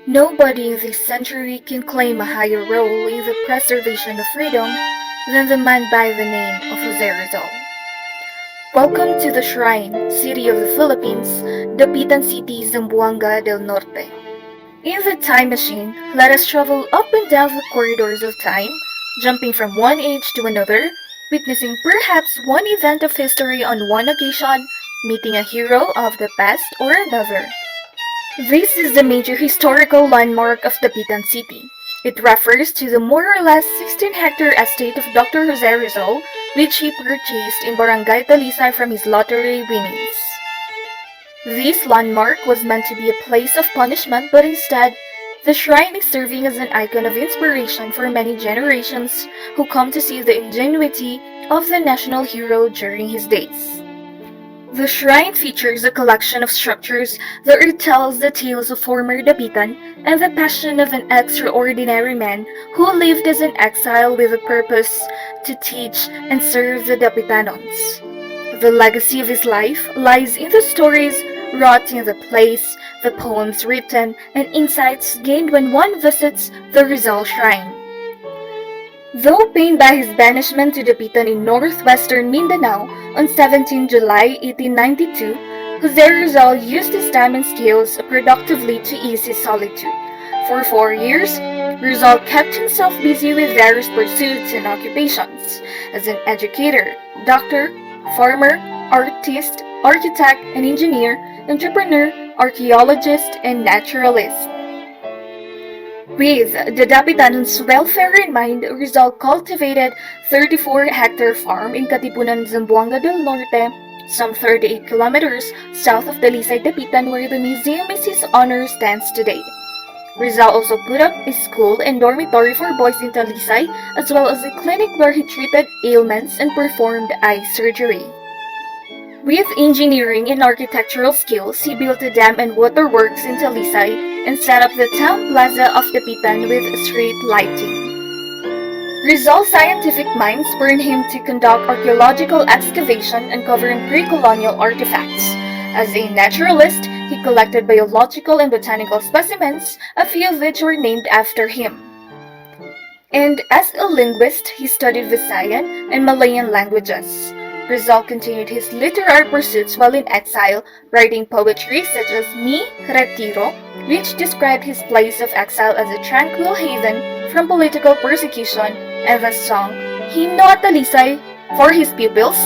Nobody in this century can claim a higher role in the preservation of freedom than the man by the name of Jose Rizal. Welcome to the Shrine, City of the Philippines, Dapitan City, Zamboanga del Norte. In the time machine, let us travel up and down the corridors of time, jumping from one age to another, witnessing perhaps one event of history on one occasion, meeting a hero of the past or another. This is the major historical landmark of Dapitan City. It refers to the more or less 16-hectare estate of Dr. Jose Rizal, which he purchased in Barangay Talisay from his lottery winnings. This landmark was meant to be a place of punishment, but instead, the shrine is serving as an icon of inspiration for many generations who come to see the ingenuity of the national hero during his days. The shrine features a collection of structures that retells the tales of former Dapitan and the passion of an extraordinary man who lived as an exile with a purpose to teach and serve the Dapitanons. The legacy of his life lies in the stories wrought in the place, the poems written, and insights gained when one visits the Rizal Shrine. Though pained by his banishment to Dapitan in northwestern Mindanao on 17 July 1892, Jose Rizal used his time and skills productively to ease his solitude. For 4 years, Rizal kept himself busy with various pursuits and occupations as an educator, doctor, farmer, artist, architect and engineer, entrepreneur, archaeologist, and naturalist. With the Dapitanons' welfare in mind, Rizal cultivated 34-hectare farm in Katipunan, Zamboanga del Norte, some 38 kilometers south of Talisay, Dapitan, where the museum is his honor stands today. Rizal also put up a school and dormitory for boys in Talisay, as well as a clinic where he treated ailments and performed eye surgery. With engineering and architectural skills, he built a dam and waterworks in Talisay and set up the town plaza of Dapitan with street lighting. Rizal's scientific mind spurred him to conduct archaeological excavation uncovering pre-colonial artifacts. As a naturalist, he collected biological and botanical specimens, a few of which were named after him. And as a linguist, he studied Visayan and Malayan languages. Rizal continued his literary pursuits while in exile, writing poetry such as Mi Retiro, which described his place of exile as a tranquil haven from political persecution, and the song Himno at Talisay for his pupils,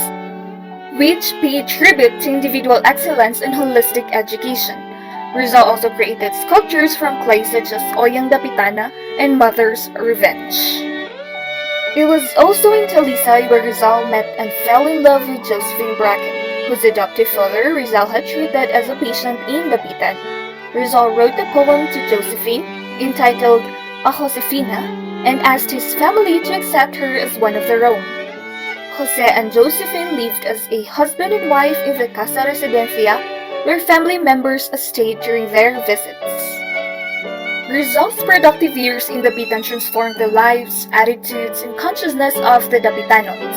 which paid tribute to individual excellence and holistic education. Rizal also created sculptures from clay such as Oyang Dapitana and Mother's Revenge. It was also in Talisay where Rizal met and fell in love with Josephine Bracken, whose adoptive father Rizal had treated as a patient in Dapitan. Rizal wrote a poem to Josephine entitled A Josefina and asked his family to accept her as one of their own. Jose and Josephine lived as a husband and wife in the Casa Residencia, where family members stayed during their visits. Rizal's productive years in Dapitan transformed the lives, attitudes, and consciousness of the Dapitanons.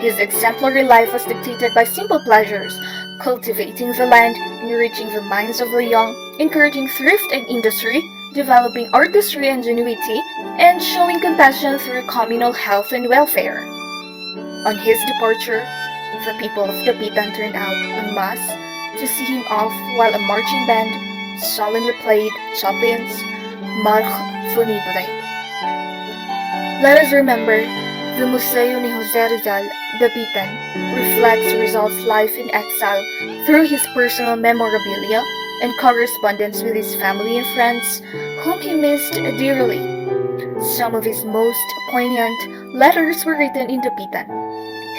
His exemplary life was dictated by simple pleasures, cultivating the land, enriching the minds of the young, encouraging thrift and industry, developing artistry and ingenuity, and showing compassion through communal health and welfare. On his departure, the people of Dapitan turned out en masse to see him off while a marching band solemnly played Chopin's March Funibre. Let us remember, the Museo ni Jose Rizal, Dapitan, reflects Rizal's life in exile through his personal memorabilia and correspondence with his family and friends, whom he missed dearly. Some of his most poignant letters were written in Dapitan.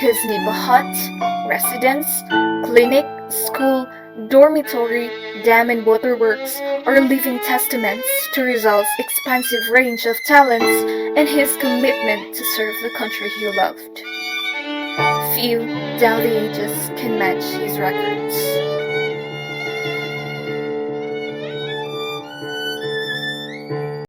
His Nipa hut, residence, clinic, school, dormitory, dam and waterworks are living testaments to Rizal's expansive range of talents and his commitment to serve the country he loved. Few down the ages can match his records.